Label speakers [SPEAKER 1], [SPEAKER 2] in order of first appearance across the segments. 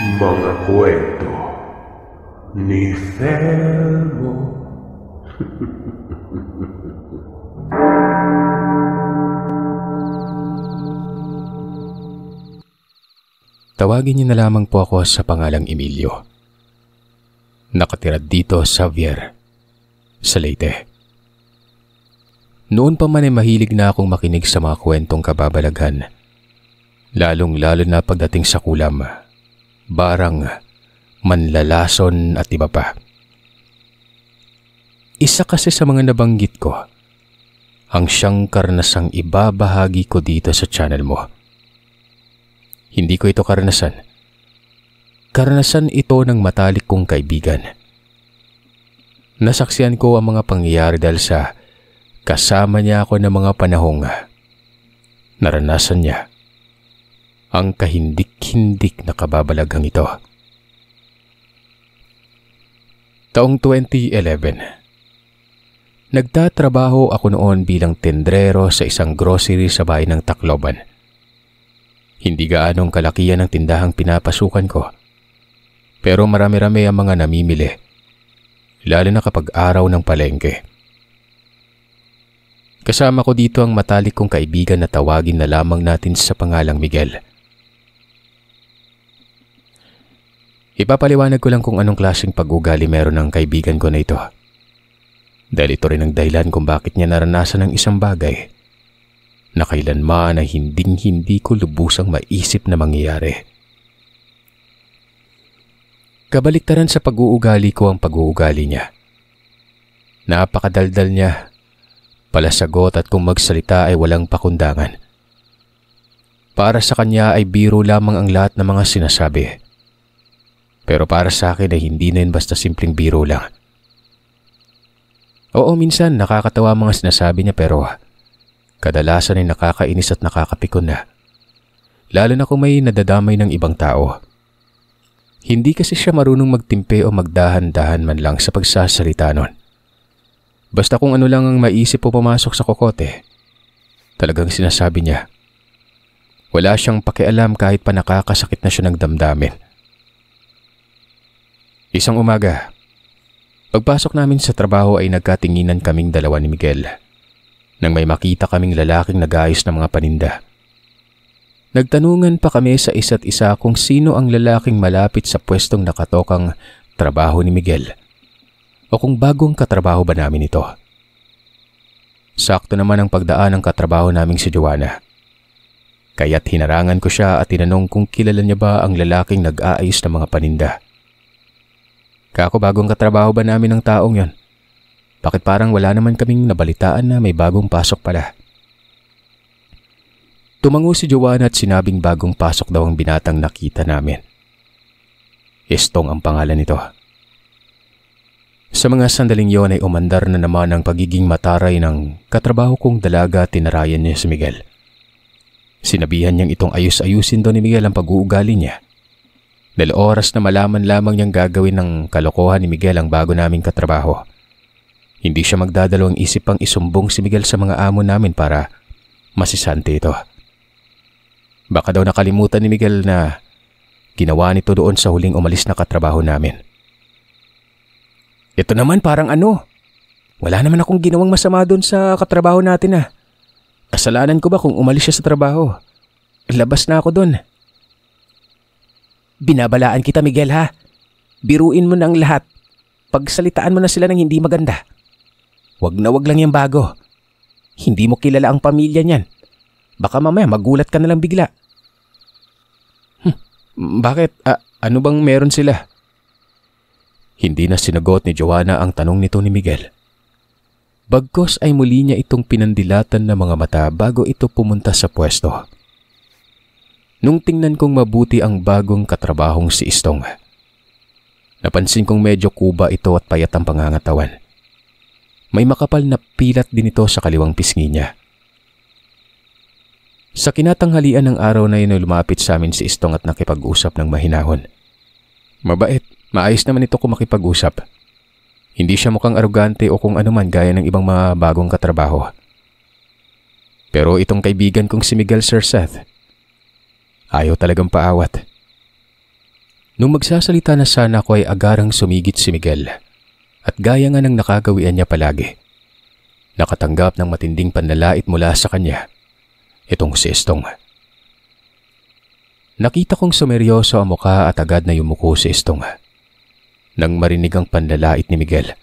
[SPEAKER 1] Mga kwento ni Felmo.
[SPEAKER 2] Tawagin niyo na lamang po ako sa pangalang Emilio. Nakatira dito sa Xavier, sa Leyte. Noon pa man ay mahilig na akong makinig sa mga kwentong kababalaghan. Lalong-lalo na pagdating sa kulam, barang, manlalason at iba pa. Isa kasi sa mga nabanggit ko, ang siyang karnasang ibabahagi ko dito sa channel mo. Hindi ko ito karanasan. Karanasan ito ng matalik kong kaibigan. Nasaksihan ko ang mga pangyayari dahil sa kasama niya ako ng mga panahong naranasan niya ang kahindik-hindik na kababalaghang ito. Taong 2011. Nagtatrabaho ako noon bilang tendrero sa isang grocery sa bayan ng Tacloban. Hindi gaanong kalakihan ang tindahang pinapasukan ko. Pero marami-rami ang mga namimili, lalo na kapag araw ng palengke. Kasama ko dito ang matalik kong kaibigan na tawagin na lamang natin sa pangalang Miguel. Ipapaliwanag ko lang kung anong klaseng pag-ugali meron ng kaibigan ko na ito. Dahil ito rin ang dahilan kung bakit niya naranasan ng isang bagay na kailanman ay hinding-hindi ko lubusang maisip na mangyayari. Kabaliktaran sa pag-uugali ko ang pag-uugali niya. Napakadaldal niya, palasagot at kung magsalita ay walang pakundangan. Para sa kanya ay biro lamang ang lahat ng mga sinasabi. Pero para sa akin ay hindi na yun basta simpleng biro lang. Oo, minsan nakakatawa ang mga sinasabi niya pero kadalasan ay nakakainis at nakakapikon na. Lalo na kung may nadadamay ng ibang tao. Hindi kasi siya marunong magtimpe o magdahan-dahan man lang sa pagsasalita nun. Basta kung ano lang ang maisip o pumasok sa kokote, talagang sinasabi niya. Wala siyang pakialam kahit pa nakakasakit na siya ng damdamin. Isang umaga, pagpasok namin sa trabaho ay nagkatinginan kaming dalawa ni Miguel. Nang may makita kaming lalaking nag-aayos ng mga paninda. Nagtanungan pa kami sa isa't isa kung sino ang lalaking malapit sa pwestong nakatokang trabaho ni Miguel o kung bagong katrabaho ba namin ito. Sakto naman ang pagdaan ng katrabaho naming si Joanna. Kaya't hinarangan ko siya at tinanong kung kilala niya ba ang lalaking nag-aayos ng mga paninda. Kako, bagong katrabaho ba namin ng taong yon? Bakit parang wala naman kaming nabalitaan na may bagong pasok pala? Tumango si Joanna at sinabing bagong pasok daw ang binatang nakita namin. Estong ang pangalan nito. Sa mga sandaling yon ay umandar na naman ang pagiging mataray ng katrabaho kong dalaga at tinarayan niya si Miguel. Sinabihan niyang itong ayus-ayusin daw ni Miguel ang pag-uugali niya. Dahil oras na malaman lamang niyang gagawin ng kalokohan ni Miguel ang bago naming katrabaho. Hindi siya magdadalawang isip pang isumbong si Miguel sa mga amo namin para masisante ito. Baka daw nakalimutan ni Miguel na ginawa nito doon sa huling umalis na katrabaho namin. Ito naman parang ano? Wala naman akong ginawang masama doon sa katrabaho natin ah. Kasalanan ko ba kung umalis siya sa trabaho? Labas na ako doon. Binabalaan kita Miguel ha. Biruin mo na ang lahat. Pagsalitaan mo na sila ng hindi maganda. Wag na wag lang yung bago. Hindi mo kilala ang pamilya niyan. Baka mamaya magulat ka na lang bigla. Bakit? Ano bang meron sila? Hindi na sinagot ni Joanna ang tanong nito ni Miguel. Bagkos ay muli niya itong pinandilatan ng mga mata bago ito pumunta sa pwesto. Nung tingnan kong mabuti ang bagong katrabahong si Istong, napansin kong medyo kuba ito at payat ang pangangatawan. May makapal na pilat din ito sa kaliwang pisngi niya. Sa kinatanghalian ng araw na yun ay lumapit sa amin si Istong at nakipag-usap ng mahinahon. Mabait, maayos naman ito kung makipag-usap. Hindi siya mukhang arugante o kung anuman gaya ng ibang mga bagong katrabaho. Pero itong kaibigan kong si Miguel, Sir Seth, ayaw talagang paawat. Nung magsasalita na sana ako ay agarang sumigit si Miguel at gaya nga ng nakagawian niya palagi. Nakatanggap ng matinding panlalait mula sa kanya. Itong si Estong. Nakita kong sumeryoso ang mukha at agad na yumuko si Estong nang marinig ang panlalait ni Miguel.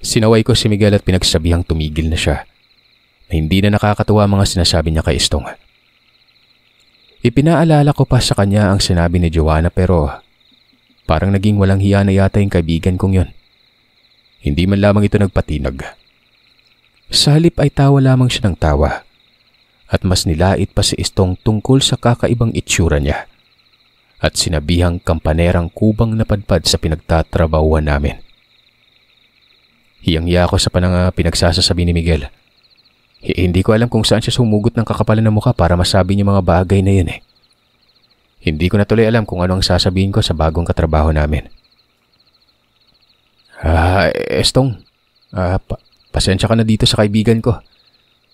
[SPEAKER 2] Sinaway ko si Miguel at pinagsabihang tumigil na siya na hindi na nakakatuwa mga sinasabi niya kay Estong. Ipinaalala ko pa sa kanya ang sinabi ni Joanna pero parang naging walang hiya na yata yung kaibigan kong yun. Hindi man lamang ito nagpatinag. Sa halip ay tawa lamang siya ng tawa at mas nilait pa si Estong tungkol sa kakaibang itsura niya at sinabihang kampanerang kubang napadpad sa pinagtatrabahuan namin. Hiyang-hiya ako sa pinagsasasabi ni Miguel. Hindi ko alam kung saan siya sumugot ng kakapalan ng mukha para masabi niya mga bagay na yun eh. Hindi ko na tuloy alam kung ano ang sasabihin ko sa bagong katrabaho namin. Estong, pasensya ka na dito sa kaibigan ko.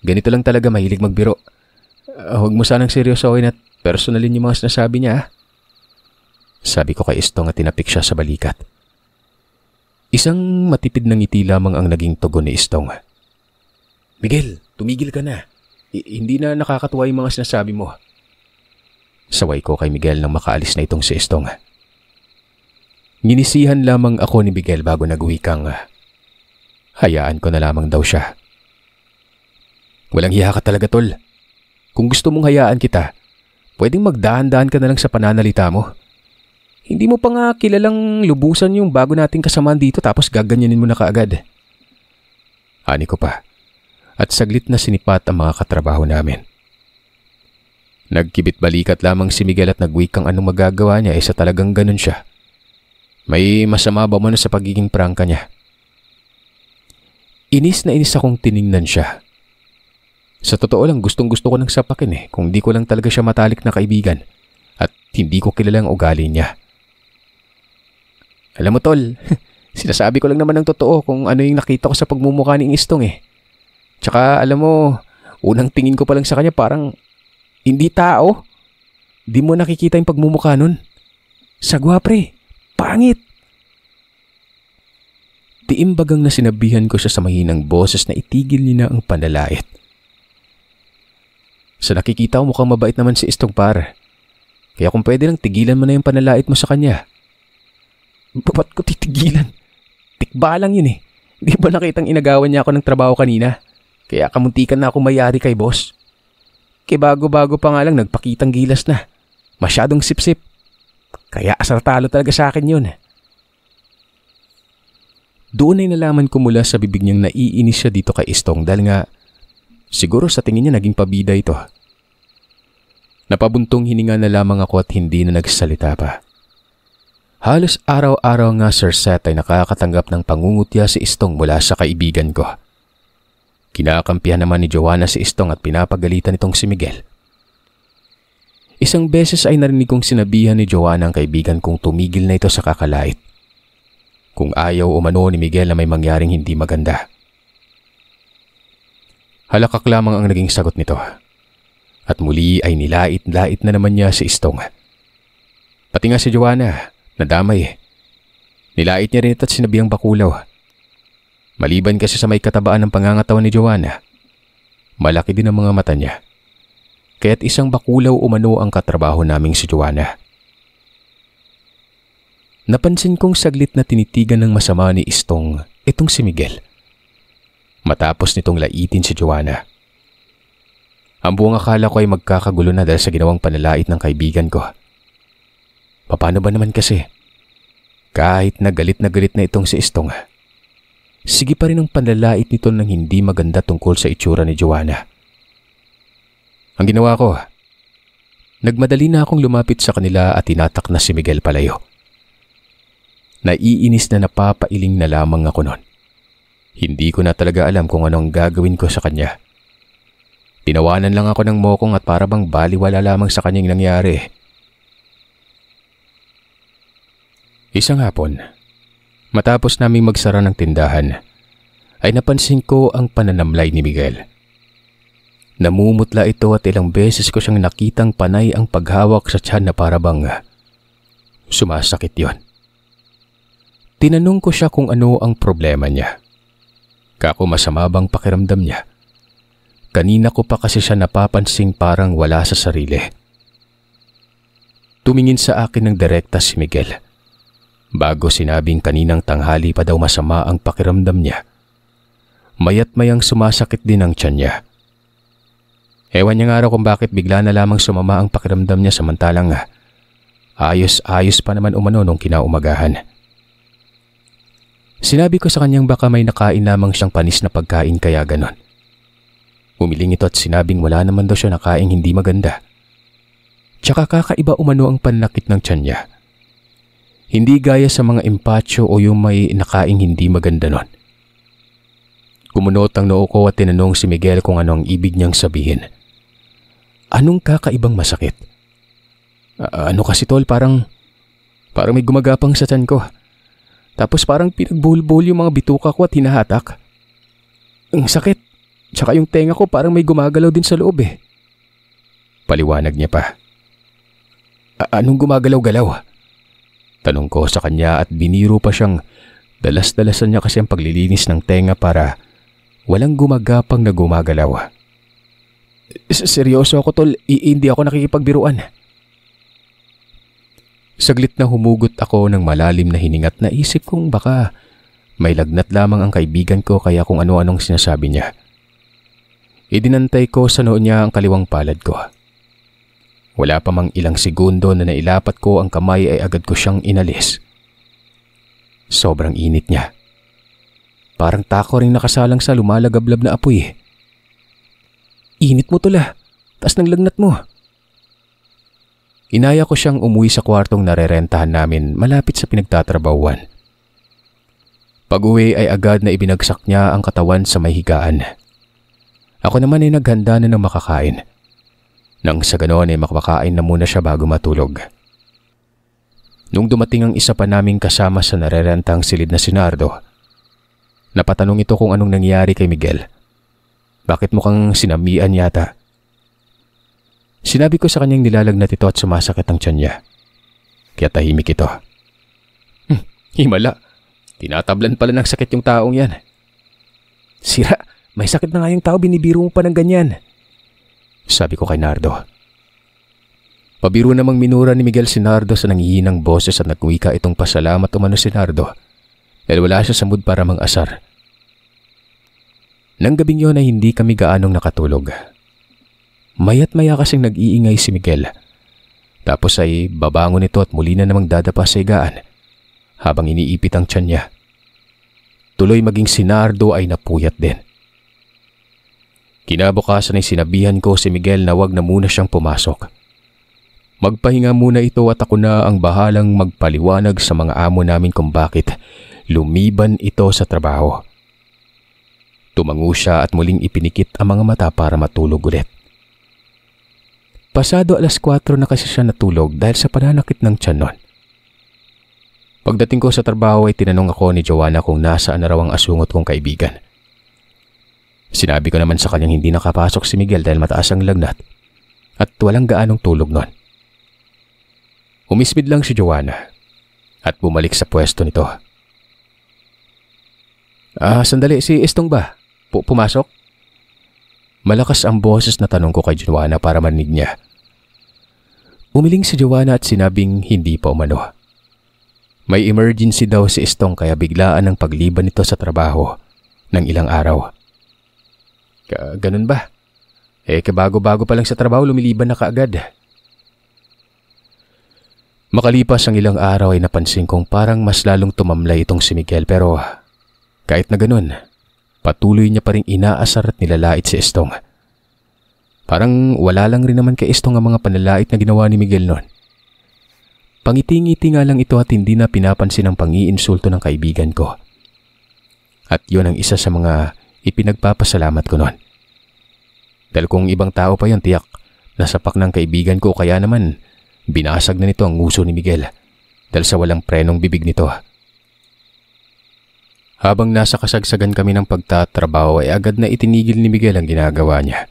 [SPEAKER 2] Ganito lang talaga, mahilig magbiro. Huwag mo sanang seryosohin at personalin yung mga sinasabi niya. Sabi ko kay Estong at tinapik siya sa balikat. Isang matipid na ngiti lamang ang naging tugon ni Estong. Miguel, tumigil ka na. Hindi na nakakatuwa yung mga sinasabi mo. Saway ko kay Miguel nang makaalis na itong si Estong. Nginisihan lamang ako ni Miguel bago nagwikang hayaan ko na lamang daw siya. Walang hiya ka talaga, tol. Kung gusto mong hayaan kita, pwedeng magdaan-daan ka na lang sa pananalita mo. Hindi mo pa nga kilalang lubusan yung bago nating kasamaan dito tapos gaganyanin mo na kaagad. Ani ko pa. At saglit na sinipat ang mga katrabaho namin. Nagkibit balikat lamang si Miguel at nagwikang anong magagawa niya sa talagang ganun siya. May masama ba mo na sa pagiging prangka niya? Inis na inis akong tiningnan siya. Sa totoo lang gustong-gusto ko nang sapakin kung di ko lang talaga siya matalik na kaibigan at hindi ko kilala ang ugali niya. Alam mo tol, sinasabi ko lang naman ng totoo kung ano yung nakita ko sa pagmumukha ni Estong Tsaka alam mo, unang tingin ko pa lang sa kanya parang hindi tao. Di mo nakikita yung pagmumukha nun. Sagwa pre, pangit. Tiimbagang na sinabihan ko siya sa mahinang boses na itigil niya na ang panlalait. Sa nakikita ko mukhang mabait naman si Estong par. Kaya kung pwede lang tigilan mo na yung panlalait mo sa kanya. Ba't ko titigilan? Tikba lang yun Di ba nakitang inagawan niya ako ng trabaho kanina? Kaya kamuntikan na ako mayari kay boss. Kaya bago-bago pa nga lang nagpakitang gilas na. Masyadong sip-sip. Kaya asar talo talaga sa akin yun. Doon ay nalaman ko mula sa bibig niyang naiinis siya dito kay Estong dahil nga siguro sa tingin niya naging pabida ito. Napabuntong hininga na lamang ako at hindi na nagsalita pa. Halos araw-araw nga Sir Seth ay nakakatanggap ng pangungutya si Estong mula sa kaibigan ko. Kinakampihan naman ni Joanna si Estong at pinapagalitan itong si Miguel. Isang beses ay narinig kong sinabihan ni Joanna ang kaibigan kong tumigil na ito sa kakalait. Kung ayaw umano ni Miguel na may mangyaring hindi maganda. Halakak lamang ang naging sagot nito. At muli ay nilait-lait na naman niya si Estong. Pati nga si Joanna, nadamay. Nilait niya rin ito at sinabihang bakulaw. Maliban kasi sa may katabaan ng pangangatawan ni Joanna, malaki din ang mga mata niya. Kaya't isang bakulaw umano ang katrabaho naming si Joanna. Napansin kong saglit na tinitigan ng masama ni Estong itong si Miguel. Matapos nitong laitin si Joanna. Ang buong akala ko ay magkakagulo na dahil sa ginawang panlalait ng kaibigan ko. Paano ba naman kasi? Kahit na galit na itong si Estong, sige pa rin ang panlalait nito ng hindi maganda tungkol sa itsura ni Joanna. Ang ginawa ko, nagmadali na akong lumapit sa kanila at tinatak na si Miguel palayo. Naiinis na napapailing na lamang ako noon. Hindi ko na talaga alam kung anong gagawin ko sa kanya. Tinawanan lang ako ng mokong at para bang baliwala lamang sa kanyang nangyari. Isang hapon, matapos naming magsara ng tindahan, ay napansin ko ang pananamlay ni Miguel. Namumutla ito at ilang beses ko siyang nakitang panay ang paghawak sa tiyan na para bang Sumasakit yon. Tinanong ko siya kung ano ang problema niya. Kako masama bang pakiramdam niya? Kanina ko pa kasi siya napapansing parang wala sa sarili. Tumingin sa akin ng direkta si Miguel. Bago sinabing kaninang tanghali pa daw masama ang pakiramdam niya. Mayat mayang sumasakit din ang tiyan niya. Ewan niya nga raw kung bakit bigla na lamang sumama ang pakiramdam niya samantalang ayos-ayos pa naman umano nung kinaumagahan. Sinabi ko sa kanyang baka may nakain lamang siyang panis na pagkain kaya ganon. Umiling ito at sinabing wala naman daw siya nakaing hindi maganda. Tsaka kakaiba umano ang panlakit ng tiyan niya. Hindi gaya sa mga empacho o yung may nakaing hindi maganda nun. Kumunot ang noo ko at tinanong si Miguel kung ano ang ibig niyang sabihin. Anong kakaibang masakit? Ano kasi tol, parang may gumagapang sa tiyan ko. Tapos parang pinagbulbul yung mga bituka ko at hinahatak. Ang sakit. Tsaka yung tenga ko parang may gumagalaw din sa loob eh. Paliwanag niya pa. Anong gumagalaw-galaw? Tanong ko sa kanya at biniro pa siyang dalas-dalasan niya kasi ang paglilinis ng tenga para walang gumagapang na gumagalaw. Seryoso ako tol, hindi ako nakikipagbiruan. Saglit na humugot ako ng malalim na hiningat na isip kong baka may lagnat lamang ang kaibigan ko kaya kung ano-anong sinasabi niya. Idinantay ko sa noo niya ang kaliwang palad ko. Wala pa mang ilang segundo na nailapat ko ang kamay ay agad ko siyang inalis. Sobrang init niya. Parang tako ring nakasalang sa lumalagablab na apoy. Init mo tula, taas ng lagnat mo. Inaya ko siyang umuwi sa kwartong narerentahan namin malapit sa pinagtatrabahuan. Pag-uwi ay agad na ibinagsak niya ang katawan sa may higaan. Ako naman ay naghanda na ng makakain. Nang sa ganoon ay makakain na muna siya bago matulog. Nung dumating ang isa pa naming kasama sa narerentang silid na si Nardo, napatanong ito kung anong nangyari kay Miguel. Bakit mukhang sinamian yata? Sinabi ko sa kanyang nilalagnat ito at sumasakit ang tiyan niya. Kaya tahimik ito. Himala, tinatablan pala ng sakit yung taong yan. Sira, may sakit na nga yung tao, binibiro mo pa ng ganyan. Sabi ko kay Nardo. Pabiro namang minura ni Miguel si Nardo sa nangihinang boses at nagwika itong pasalamat umano si Nardo dahil wala siya sa mood para mang-asar. Nang gabing yun ay hindi kami gaanong nakatulog. Mayat maya kasing nag-iingay si Miguel. Tapos ay babangon ito at muli na namang dadapa sa higaan habang iniipit ang tiyan niya. Tuloy maging si Nardo ay napuyat din. Kinabukasan ay sinabihan ko si Miguel na wag na muna siyang pumasok. Magpahinga muna ito at ako na ang bahalang magpaliwanag sa mga amo namin kung bakit lumiban ito sa trabaho. Tumango siya at muling ipinikit ang mga mata para matulog ulit. Pasado 4:00 na kasi siya natulog dahil sa pananakit ng tiyan nun. Pagdating ko sa trabaho ay tinanong ako ni Joanna kung nasaan na raw ang asungot kong kaibigan. Sinabi ko naman sa kanyang hindi nakapasok si Miguel dahil mataas ang lagnat at walang gaanong tulog nun. Umismid lang si Joanna at bumalik sa pwesto nito. Sandali, si Estong ba? Pumasok? Malakas ang boses na tanong ko kay Joanna para marinig niya. Umiling si Joanna at sinabing hindi pa umano. May emergency daw si Estong kaya biglaan ang pagliban nito sa trabaho ng ilang araw. Ganun ba? Kabago-bago pa lang sa trabaho lumiliban na kaagad. Makalipas ang ilang araw ay napansin kong parang mas lalong tumamlay itong si Miguel pero kahit na ganun, patuloy niya pa rin inaasar at nilalait si Estong. Parang wala lang rin naman kay Estong ang mga panlalait na ginawa ni Miguel noon. Pangiti-ngiti nga lang ito at hindi na pinapansin ang pang-iinsulto ng kaibigan ko. At yun ang isa sa mga ipinagpapasalamat ko noon. Dahil kung ibang tao pa yon tiyak, nasapak ng kaibigan ko kaya naman binasag na nito ang nguso ni Miguel dahil sa walang prenong bibig nito. Habang nasa kasagsagan kami ng pagtatrabaho ay agad na itinigil ni Miguel ang ginagawa niya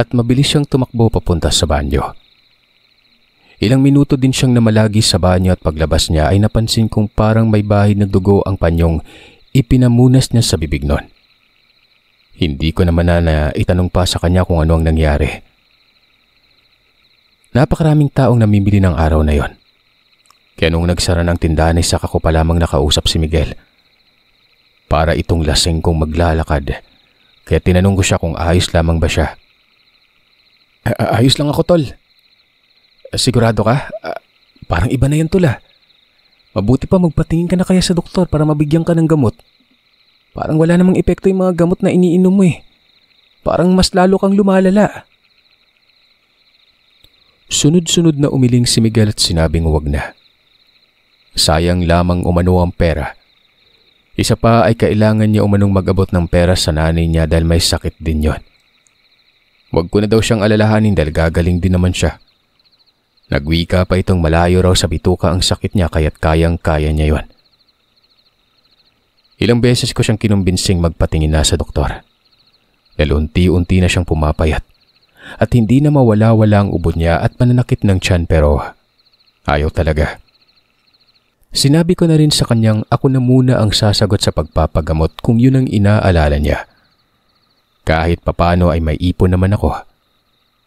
[SPEAKER 2] at mabilis siyang tumakbo papunta sa banyo. Ilang minuto din siyang namalagi sa banyo at paglabas niya ay napansin kong parang may bahid na dugo ang panyong ipinamunas niya sa bibig nun. Hindi ko naman na itanong pa sa kanya kung ano ang nangyari. Napakaraming taong namimili ng araw na yon. Kaya nung nagsara ng tindahan ay saka ko pa lamang nakausap si Miguel. Para itong lasing kong maglalakad. Kaya tinanong ko siya kung ayos lamang ba siya. Ayos lang ako, tol. Sigurado ka? Parang iba na yan, tol. Mabuti pa magpatingin ka na kaya sa doktor para mabigyan ka ng gamot. Parang wala namang epekto yung mga gamot na iniinom mo eh. Parang mas lalo kang lumalala. Sunod-sunod na umiling si Miguel at sinabing huwag na. Sayang lamang umano ang pera. Isa pa ay kailangan niya umanong mag-abot ng pera sa nanay niya dahil may sakit din yon. Huwag ko na daw siyang alalahanin dahil gagaling din naman siya. Nagwika pa itong malayo raw sa bituka ang sakit niya kaya't kayang-kaya niya yon. Ilang beses ko siyang kinumbinsing magpatingin na sa doktor. Dahil unti-unti na siyang pumapayat at hindi na mawala-wala ang ubo niya at pananakit ng tiyan pero ayaw talaga. Sinabi ko na rin sa kanyang ako na muna ang sasagot sa pagpapagamot kung yun ang inaalala niya. Kahit papano ay may ipon naman ako.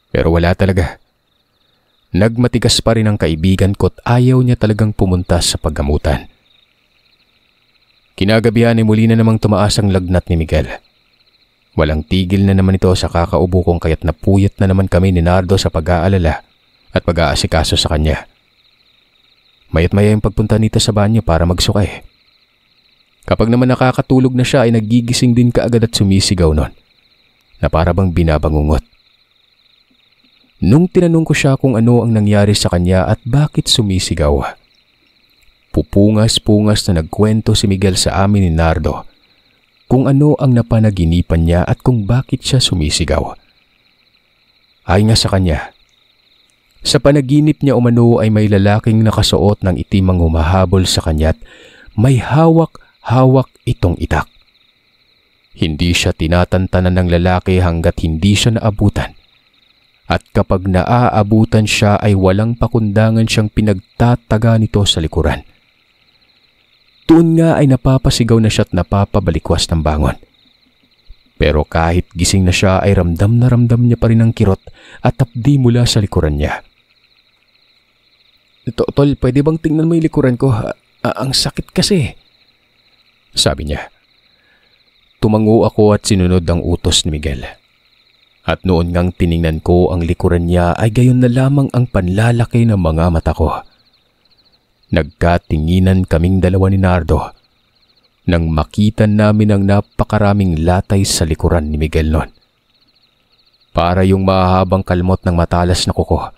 [SPEAKER 2] Pero wala talaga. Nagmatigas pa rin ang kaibigan ko at ayaw niya talagang pumunta sa paggamutan. Kinagabihan ay muli na namang tumaas ang lagnat ni Miguel. Walang tigil na naman ito sa kakaubo kong kaya't napuyat na naman kami ni Nardo sa pag-aalala at pag-aasikaso sa kanya. Mayat maya yung pagpunta nito sa banyo para magsukay. Kapag naman nakakatulog na siya ay nagigising din kaagad at sumisigaw nun, na para bang binabangungot. Nung tinanong ko siya kung ano ang nangyari sa kanya at bakit sumisigaw, pupungas-pungas na nagkwento si Miguel sa amin ni Nardo kung ano ang napanaginipan niya at kung bakit siya sumisigaw. Ay nga sa kanya, sa panaginip niya umano ay may lalaking nakasuot ng itim ang humahabol sa kanya at may hawak-hawak itong itak. Hindi siya tinatantanan ng lalaki hanggat hindi siya naabutan. At kapag naaabutan siya ay walang pakundangan siyang pinagtataga nito sa likuran. Doon nga ay napapasigaw na siya at napapabalikwas ng bangon. Pero kahit gising na siya ay ramdam na ramdam niya pa rin ang kirot at tapdi mula sa likuran niya. Tol, pwede bang tingnan mo yung likuran ko? Ang sakit kasi. Sabi niya. Tumango ako at sinunod ang utos ni Miguel. At noon ngang tiningnan ko ang likuran niya ay gayon na lamang ang panlalaki ng mga mata ko. Nagkatinginan kaming dalawa ni Nardo nang makita namin ang napakaraming latay sa likuran ni Miguel noon. Para yung mahabang kalmot ng matalas na kuko.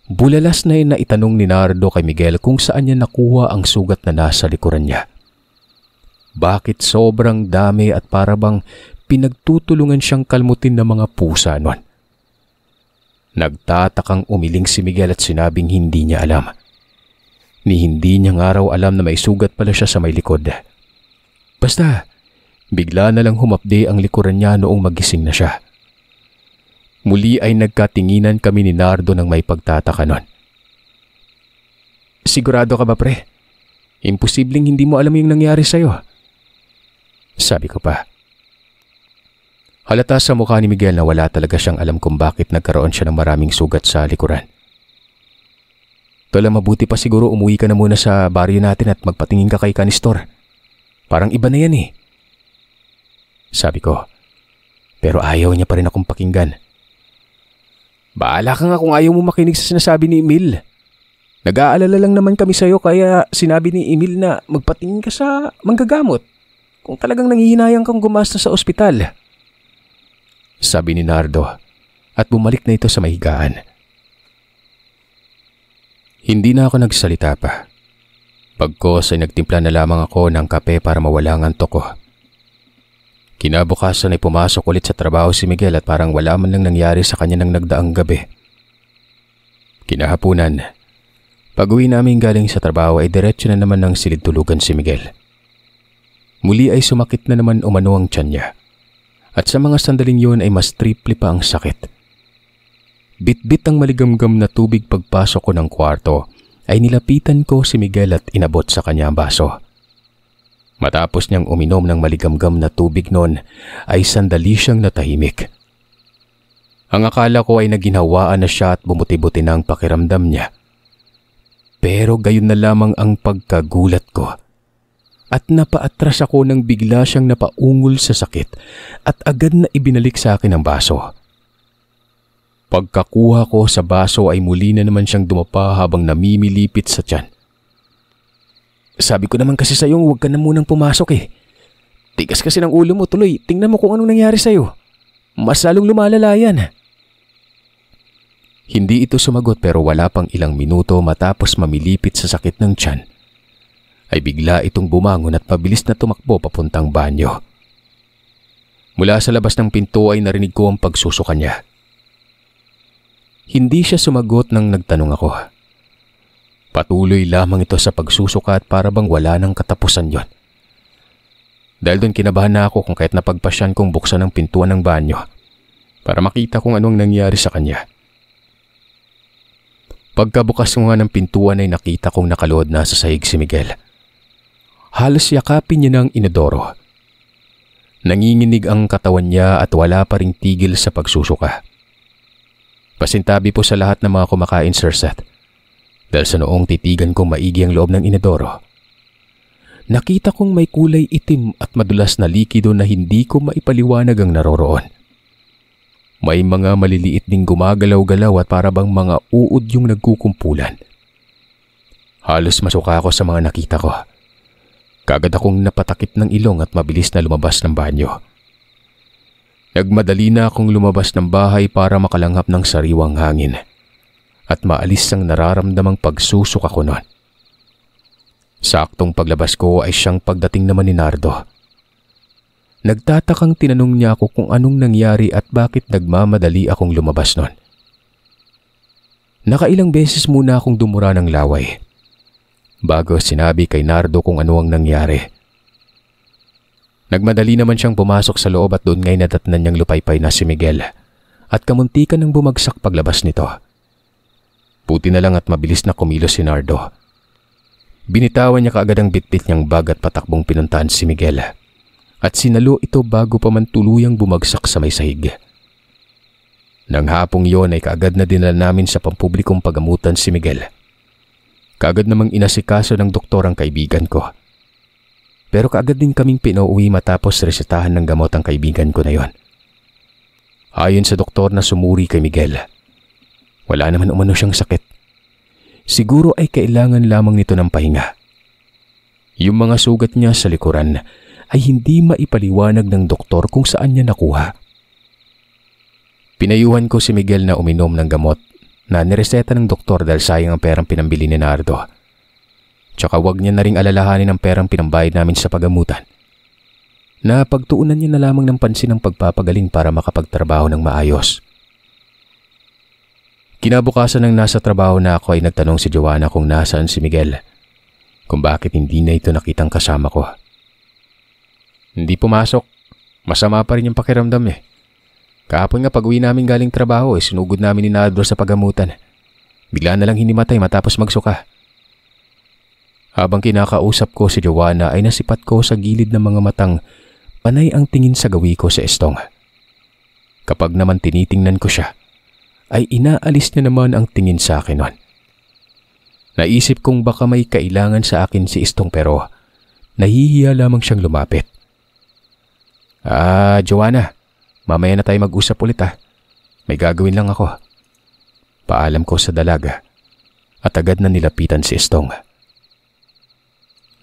[SPEAKER 2] Bulalas na itanong ni Nardo kay Miguel kung saan niya nakuha ang sugat na nasa likuran niya. Bakit sobrang dami at para bang pinagtutulungan siyang kalmutin ng mga pusa noon. Nagtatakang umiling si Miguel at sinabing hindi niya alam. Ni hindi niya nga raw alam na may sugat pala siya sa may likod. Basta, bigla na lang humapde ang likuran niya noong magising na siya. Muli ay nagkatinginan kami ni Nardo ng may pagtataka noon. Sigurado ka ba, pre? Imposibleng hindi mo alam yung nangyari sa'yo. Sabi ko pa. Halata sa mukha ni Miguel na wala talaga siyang alam kung bakit nagkaroon siya ng maraming sugat sa likuran. Tola, mabuti pa siguro umuwi ka na muna sa baryo natin at magpatingin ka kay Kanistor. Parang iba na yan eh. Sabi ko. Pero ayaw niya pa rin akong pakinggan. Bahala ka nga kung ayaw mo makinig sa sinasabi ni Emil. Nag-aalala lang naman kami sa'yo kaya sinabi ni Emil na magpatingin ka sa manggagamot kung talagang nangihinayang kang gumastos sa ospital. Sabi ni Nardo at bumalik na ito sa mahigaan. Hindi na ako nagsalita pa. Pagkos ay nagtimpla na lamang ako ng kape para mawala ang antok ko. Kinabukasan ay pumasok ulit sa trabaho si Miguel at parang wala man lang nangyari sa kanya ng nagdaang gabi. Kinahapunan, pag-uwi namin galing sa trabaho ay diretso na naman ng silid-tulugan si Miguel. Muli ay sumakit na naman umano ang tiyan niya. At sa mga sandaling yun ay mas triple pa ang sakit. Bit-bit ang maligamgam na tubig pagpasok ko ng kwarto ay nilapitan ko si Miguel at inabot sa kanya ang baso. Matapos niyang uminom ng maligamgam na tubig noon ay sandali siyang natahimik. Ang akala ko ay naginhawaan na siya at bumuti-buti na ang pakiramdam niya. Pero gayon na lamang ang pagkagulat ko. At napaatras ako nang bigla siyang napaungol sa sakit at agad na ibinalik sa akin ang baso. Pagkakuha ko sa baso ay muli na naman siyang dumapa habang namimilipit sa tiyan. Sabi ko naman kasi sa'yo huwag ka na munang pumasok eh. Tigas kasi ng ulo mo tuloy. Tingnan mo kung anong nangyari sa'yo. Mas lalong lumalala yan. Hindi ito sumagot pero wala pang ilang minuto matapos mamilipit sa sakit ng tiyan ay bigla itong bumangon at mabilis na tumakbo papuntang banyo. Mula sa labas ng pinto ay narinig ko ang pagsusuka niya. Hindi siya sumagot nang nagtanong ako. Patuloy lamang ito sa pagsusuka at para bang wala nang katapusan yon. Dahil doon kinabahan na ako kung kahit napagpasyan kong buksan ang pintuan ng banyo para makita kung anong nangyari sa kanya. Pagkabukas ko nga ng pintuan ay nakita kong nakaluhod na sa sahig si Miguel. Halos yakapin niya ng inodoro. Nanginginig ang katawan niya at wala pa ring tigil sa pagsusuka. Pasintabi po sa lahat ng mga kumakain, Sir Seth. Dahil sa noong titigan kong maigi ang loob ng inodoro, nakita kong may kulay itim at madulas na likido na hindi ko maipaliwanag ang naroroon. May mga maliliit ding gumagalaw-galaw at para bang mga uod yung nagkukumpulan. Halos masuka ako sa mga nakita ko. Kagad akong napatakip ng ilong at mabilis na lumabas ng banyo. Nagmadali na akong lumabas ng bahay para makalanghap ng sariwang hangin at maalis ang nararamdamang pagsusuka ko noon. Saktong paglabas ko ay siyang pagdating naman ni Nardo. Nagtatakang tinanong niya ako kung anong nangyari at bakit nagmamadali akong lumabas noon. Nakailang beses muna akong dumura ng laway bago sinabi kay Nardo kung ano ang nangyari. Nagmadali naman siyang pumasok sa loob at doon ngay nadatnan niyang lupaypay na si Miguel at kamuntikan ng bumagsak paglabas nito. Buti na lang at mabilis na kumilos si Nardo. Binitawan niya kaagad ang bitbit niyang bag at patakbong pinuntahan si Miguel at sinalo ito bago pa man tuluyang bumagsak sa may sahig. Nang hapong yon ay kaagad na dinala namin sa pampublikong pagamutan si Miguel. Kaagad namang inasikaso ng doktor ang kaibigan ko. Pero kaagad din kaming pinauwi matapos resetahan ng gamot ang kaibigan ko na yon. Ayon sa doktor na sumuri kay Miguel, wala naman umano siyang sakit. Siguro ay kailangan lamang nito ng pahinga. Yung mga sugat niya sa likuran ay hindi maipaliwanag ng doktor kung saan niya nakuha. Pinayuhan ko si Miguel na uminom ng gamot na nireseta ng doktor dahil sayang ang perang pinambili ni Nardo. Tsaka wag niya na ring alalahanin ang perang pinambayad namin sa pagamutan. Napagtuunan niya na lamang ng pansin ang pagpapagaling para makapagtrabaho ng maayos. Kinabukasan ng nasa trabaho na ako ay nagtanong si Joanna kung nasaan si Miguel, kung bakit hindi na ito nakitang kasama ko. Hindi pumasok. Masama pa rin yung pakiramdam eh. Kahapon nga pag-uwi namin galing trabaho sinugod namin ni Nardo sa pagamutan. Bigla na lang hinimatay matapos magsuka. Habang kinakausap ko si Joanna ay nasipat ko sa gilid ng mga matang panay ang tingin sa gawi ko sa estong. Kapag naman tinitingnan ko siya, ay inaalis niya naman ang tingin sa akin noon. Naisip kong baka may kailangan sa akin si Estong pero nahihiya lamang siyang lumapit. Joanna, mamaya na tayo mag-usap ulit ah. May gagawin lang ako. Paalam ko sa dalaga at agad na nilapitan si Estong.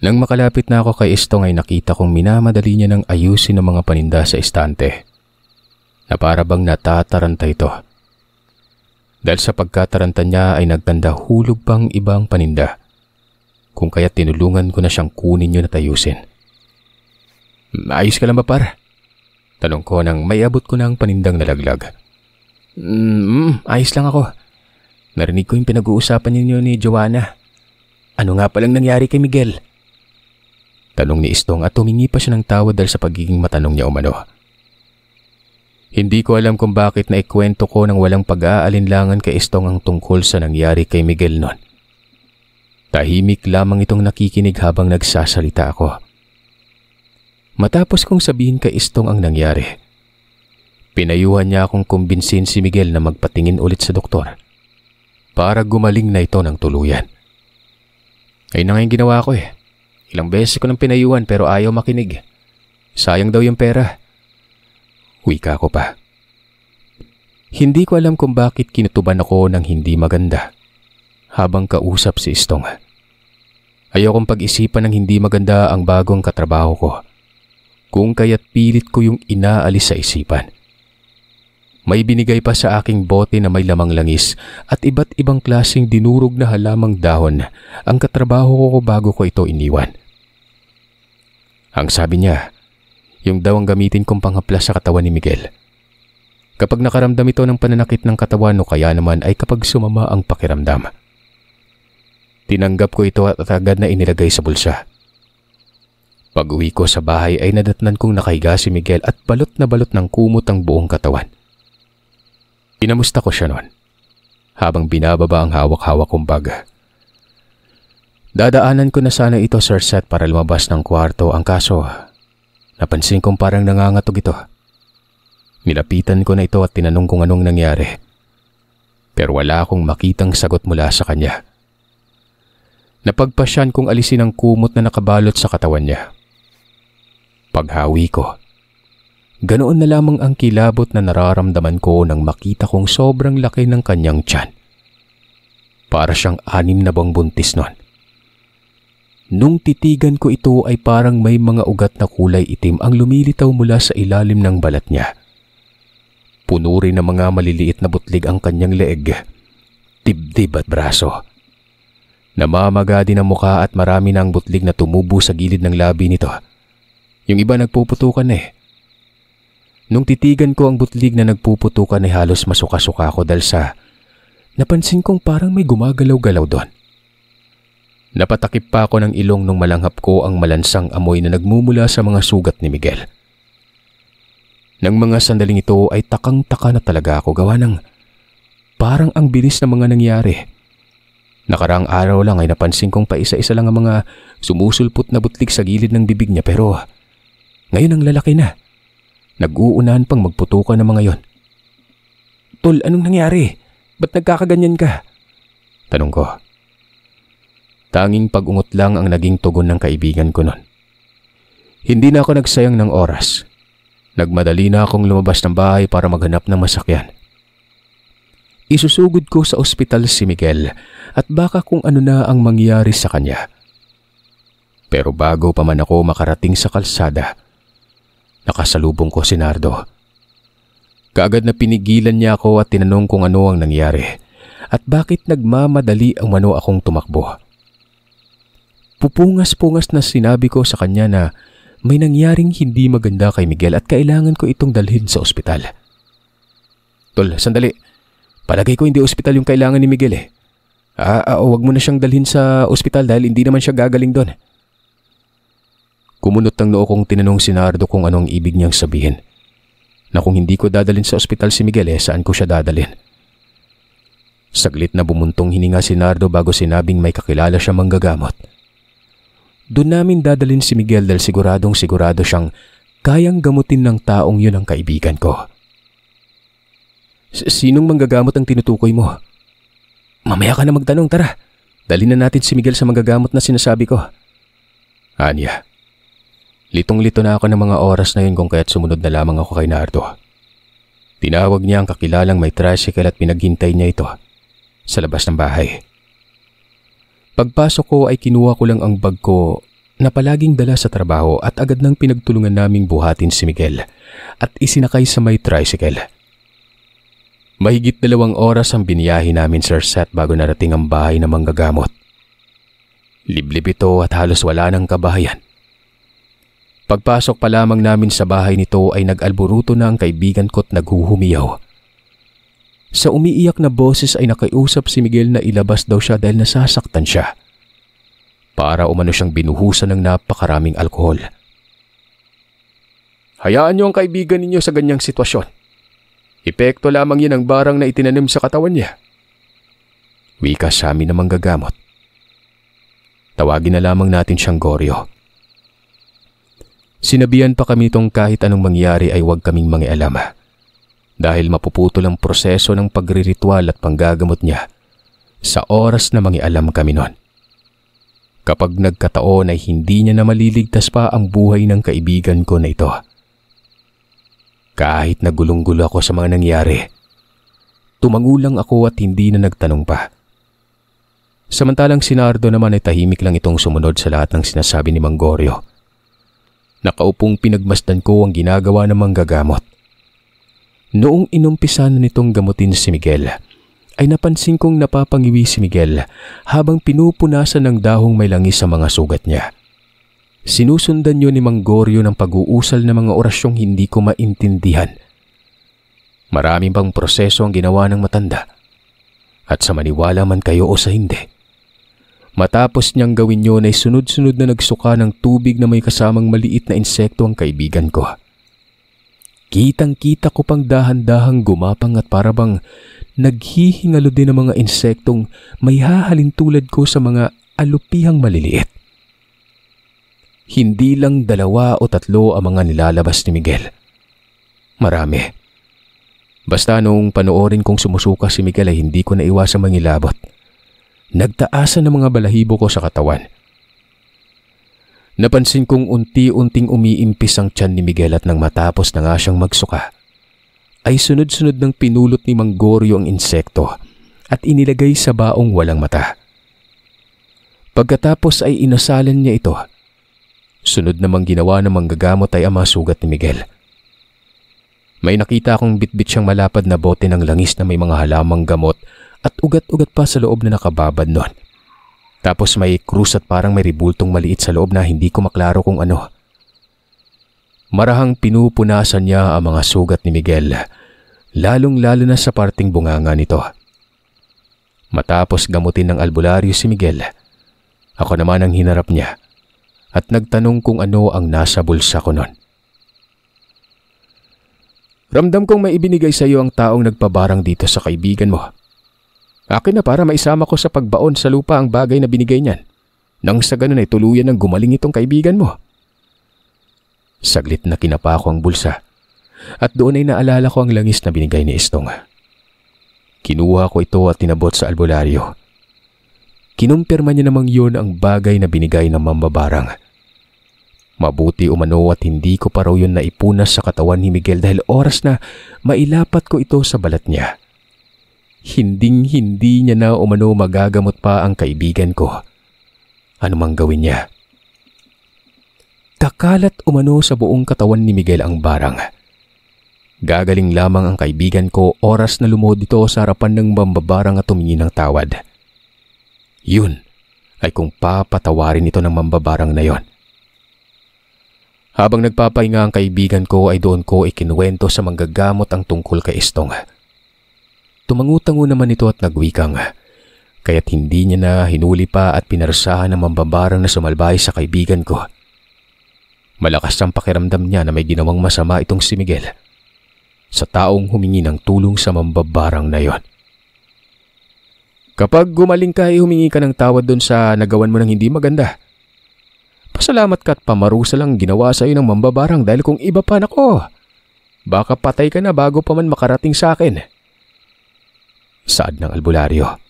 [SPEAKER 2] Nang makalapit na ako kay Estong ay nakita kong minamadali niya ng ayusin ang mga paninda sa estante na para bang natataranta ito. Dahil sa pagkataranta niya ay nagtanda hulog pang ibang paninda, kung kaya tinulungan ko na siyang kunin yun at ayusin. Ayos ka lang ba par? Tanong ko nang may abot ko na ang panindang nalaglag. Ayos lang ako. Narinig ko yung pinag-uusapan ninyo ni Joanna. Ano nga palang nangyari kay Miguel? Tanong ni Estong at tumingi pa siya ng tawad dahil sa pagiging matanong niya umano. Hindi ko alam kung bakit na ikwento ko ng walang pag-aalinlangan kay Estong ang tungkol sa nangyari kay Miguel noon. Tahimik lamang itong nakikinig habang nagsasalita ako. Matapos kong sabihin kay Estong ang nangyari, pinayuhan niya akong kumbinsin si Miguel na magpatingin ulit sa doktor para gumaling na ito ng tuluyan. Ayun na nga yung ginawa ko eh. Ilang beses ko nang pinayuhan pero ayaw makinig. Sayang daw yung pera. Wika ko pa. Hindi ko alam kung bakit kinutuban ako ng hindi maganda habang kausap si Estong. Ayokong pag-isipan ng hindi maganda ang bagong katrabaho ko, kung kaya't pilit ko yung inaalis sa isipan. May binigay pa sa aking bote na may lamang langis at iba't ibang klaseng dinurog na halamang dahon ang katrabaho ko bago ko ito iniwan. Ang sabi niya, yung daw ang gamitin kong panghaplas sa katawan ni Miguel. Kapag nakaramdam ito ng pananakit ng katawan o kaya naman ay kapag sumama ang pakiramdam. Tinanggap ko ito at agad na inilagay sa bulsa. Pag-uwi ko sa bahay ay nadatnan kong nakahiga si Miguel at balot na balot ng kumot ang buong katawan. Inamusta ko siya noon habang binababa ang hawak-hawak kong bag. Dadaanan ko na sana ito, Sir Seth, para lumabas ng kwarto. Ang kaso, napansin kong parang nangangatog ito. Nilapitan ko na ito at tinanong kung anong nangyari. Pero wala akong makitang sagot mula sa kanya. Napagpasyan kong alisin ang kumot na nakabalot sa katawan niya. Paghawi ko, ganoon na lamang ang kilabot na nararamdaman ko nang makita kong sobrang laki ng kanyang tiyan. Para siyang 6 na buwang buntis noon. Nung titigan ko ito ay parang may mga ugat na kulay itim ang lumilitaw mula sa ilalim ng balat niya. Puno rin ng mga maliliit na butlig ang kanyang leeg, dibdib at braso. Namamaga din ang muka at marami na ang butlig na tumubo sa gilid ng labi nito. Yung iba nagpuputukan eh. Nung titigan ko ang butlig na nagpuputukan ay halos masuka-suka ako dahil sa napansin kong parang may gumagalaw-galaw doon. Napatakip pa ako ng ilong nung malanghap ko ang malansang amoy na nagmumula sa mga sugat ni Miguel. Nang mga sandaling ito ay takang-taka na talaga ako gawa ng parang ang bilis ng mga nangyari. Nakaraang araw lang ay napansin kong paisa-isa lang ang mga sumusulpot na butlig sa gilid ng bibig niya pero ngayon ang lalaki na. Nag-uunahan pang magputukan ng mga yon. Tol, anong nangyari? Ba't nagkakaganyan ka? Tanong ko. Tanging pag-ungot lang ang naging tugon ng kaibigan ko noon. Hindi na ako nagsayang ng oras. Nagmadali na akong lumabas ng bahay para maghanap ng masakyan. Isusugod ko sa ospital si Miguel at baka kung ano na ang mangyari sa kanya. Pero bago pa man ako makarating sa kalsada, nakasalubong ko si Nardo. Kaagad na pinigilan niya ako at tinanong kung ano ang nangyari at bakit nagmamadali ang mano akong tumakbo. Pupungas-pungas na sinabi ko sa kanya na may nangyaring hindi maganda kay Miguel at kailangan ko itong dalhin sa ospital. Tol, sandali. Palagay ko hindi ospital yung kailangan ni Miguel eh. Huwag mo na siyang dalhin sa ospital dahil hindi naman siya gagaling doon. Kumunot ang noo kong tinanong si Nardo kung anong ibig niyang sabihin. Na kung hindi ko dadalhin sa ospital si Miguel saan ko siya dadalhin? Saglit na bumuntong hininga si Nardo bago sinabing may kakilala siya manggagamot. Doon namin dadalhin si Miguel dahil sigurado siyang kayang gamutin ng taong yun ang kaibigan ko. Sinong manggagamot ang tinutukoy mo? Mamaya ka na magtanong, tara. Dalhin na natin si Miguel sa manggagamot na sinasabi ko. Anya, litong-lito na ako ng mga oras na yun kung kaya't sumunod na lamang ako kay Nardo. Tinawag niya ang kakilalang may tricycle at pinaghintay niya ito sa labas ng bahay. Pagpasok ko ay kinuha ko lang ang bag ko na palaging dala sa trabaho at agad nang pinagtulungan naming buhatin si Miguel at isinakay sa may tricycle. Mahigit 2 oras ang biniyahe namin, Sir Seth, bago narating ang bahay ng manggagamot. Liblib ito at halos wala ng kabahayan. Pagpasok pa lamang namin sa bahay nito ay nag-alburuto na ang kaibigan ko't naghuhumiyaw. Sa umiiyak na boses ay nakiusap si Miguel na ilabas daw siya dahil nasasaktan siya. Para umano siyang binuhusan ng napakaraming alkohol. Hayaan niyo ang kaibigan ninyo sa ganyang sitwasyon. Epekto lamang yan ang barang na itinanim sa katawan niya. Wika sa amin na manggagamot. Tawagin na lamang natin siyang Goryo. Sinabihan pa kami itong kahit anong mangyari ay huwag kaming mangialam dahil mapuputol ang proseso ng pagriritual at panggagamot niya sa oras na mangialam kami nun. Kapag nagkataon ay hindi niya na maliligtas pa ang buhay ng kaibigan ko na ito. Kahit nagulong-gulo ako sa mga nangyari, tumangulang ako at hindi na nagtanong pa. Samantalang si Nardo naman ay tahimik lang itong sumunod sa lahat ng sinasabi ni Mang Goryo. Nakaupong pinagmasdan ko ang ginagawa ng manggagamot. Noong inumpisa na nitong gamutin si Miguel, ay napansin kong napapangiwi si Miguel habang pinupunasan ng dahong may langis sa mga sugat niya. Sinusundan yun ni Mang Goryo ng pag-uusal ng mga orasyong hindi ko maintindihan. Maraming pang proseso ang ginawa ng matanda. At sa maniwala man kayo o sa hindi, matapos niyang gawin yun ay sunod-sunod na nagsuka ng tubig na may kasamang maliit na insekto ang kaibigan ko. Kitang-kita ko pang dahan-dahang gumapang at parabang naghihingalo din ang mga insektong may hahalin tulad ko sa mga alupihang maliliit. Hindi lang 2 o 3 ang mga nilalabas ni Miguel. Marami. Basta nung panoorin kong sumusuka si Miguel ay hindi ko naiwasang mangilabot. Nagtaasan ng mga balahibo ko sa katawan. Napansin kong unti-unting umiimpis ang tiyan ni Miguel at nang matapos na nga siyang magsuka, ay sunod-sunod ng pinulot ni Mang Goryo ang insekto at inilagay sa baong walang mata. Pagkatapos ay inasalan niya ito. Sunod namang ginawa ng manggagamot ay ang mga sugat ni Miguel. May nakita akong bitbit siyang malapad na bote ng langis na may mga halamang gamot at ugat-ugat pa sa loob na nakababad nun. Tapos may krus at parang may ribultong maliit sa loob na hindi ko maklaro kung ano. Marahang pinupunasan niya ang mga sugat ni Miguel, lalong-lalo na sa parting bunganga nito. Matapos gamutin ng albularyo si Miguel, ako naman ang hinarap niya at nagtanong kung ano ang nasa bulsa ko nun. Ramdam kong may ibinigay sa iyo ang taong nagpabarang dito sa kaibigan mo. Akin na para maisama ko sa pagbaon sa lupa ang bagay na binigay niyan. Nang sa ganun ay tuluyan ng gumaling itong kaibigan mo. Saglit na kinapa ko ang bulsa at doon ay naalala ko ang langis na binigay ni Estong. Kinuha ko ito at tinabot sa albularyo. Kinumpirma niya namang yun ang bagay na binigay ng mambabarang. Mabuti umano at hindi ko pa raw yun naipunas sa katawan ni Miguel dahil oras na mailapat ko ito sa balat niya. Hinding-hindi niya na umano magagamot pa ang kaibigan ko. Ano mang gawin niya. Kakalat umano sa buong katawan ni Miguel ang barang. Gagaling lamang ang kaibigan ko oras na lumod ito sa harapan ng mambabarang at tumingi ng tawad. Yun ay kung papatawarin ito ng mambabarang na yon. Habang nagpapahinga ang kaibigan ko ay doon ko ikinuwento sa manggagamot ang tungkol kay Estong. Tumangutango naman ito at nagwikang, kaya't hindi niya na hinuli pa at pinarsahan ng mambabarang na sumalbahay sa kaibigan ko. Malakas ang pakiramdam niya na may ginawang masama itong si Miguel sa taong humingi ng tulong sa mambabarang na yon. Kapag gumaling ka ay humingi ka ng tawad doon sa nagawan mo ng hindi maganda. Pasalamat ka at pamarusa lang ginawa sa iyo ng mambabarang dahil kung iba pa nako, baka patay ka na bago pa man makarating sa akin. Saad ng albularyo.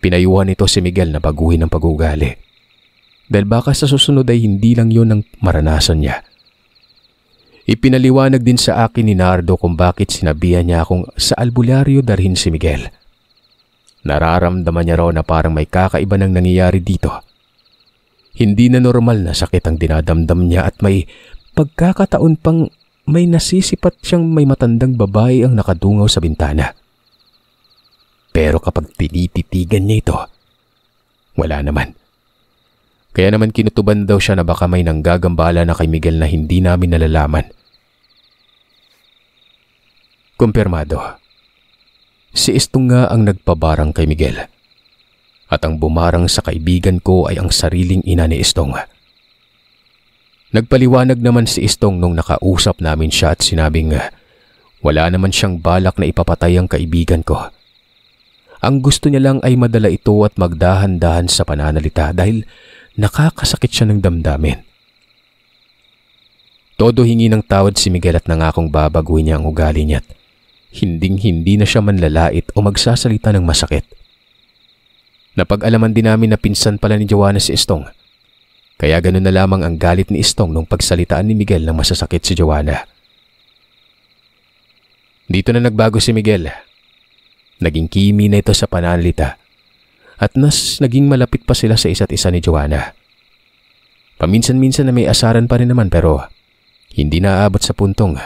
[SPEAKER 2] Pinayuhan nito si Miguel na baguhin ang pag-uugali. Dahil baka sa susunod ay hindi lang yun ang maranasan niya. Ipinaliwanag din sa akin ni Nardo kung bakit sinabihan niya akong sa albularyo dalhin si Miguel. Nararamdaman niya raw na parang may kakaiba nang nangyayari dito. Hindi na normal na sakit ang dinadamdam niya at may pagkakataon pang may nasisipat siyang may matandang babae ang nakadungaw sa bintana. Pero kapag tinititigan niya ito, wala naman. Kaya naman kinutuban daw siya na baka may nanggagambala na kay Miguel na hindi namin nalalaman. Kumpirmado. Si Estong nga ang nagpabarang kay Miguel. At ang bumarang sa kaibigan ko ay ang sariling ina ni Estong. Nagpaliwanag naman si Estong nung nakausap namin siya at sinabing Wala naman siyang balak na ipapatay ang kaibigan ko. Ang gusto niya lang ay madala ito at magdahan-dahan sa pananalita dahil nakakasakit siya ng damdamin. Todo hingi ng tawad si Miguel at nangakong babaguhin niya ang ugali niya at hinding-hindi na siya manlalait o magsasalita ng masakit. Napag-alaman din namin na pinsan pala ni Joanna si Estong. Kaya ganun na lamang ang galit ni Estong nung pagsalitaan ni Miguel ng masasakit si Joanna. Dito na nagbago si Miguel. Naging kimi na ito sa pananalita at naging malapit pa sila sa isa't isa ni Joanna. Paminsan-minsan na may asaran pa rin naman pero hindi naaabot sa puntong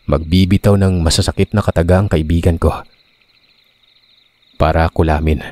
[SPEAKER 2] magbibitaw ng masasakit na kataga ang kaibigan ko. Para kulamin.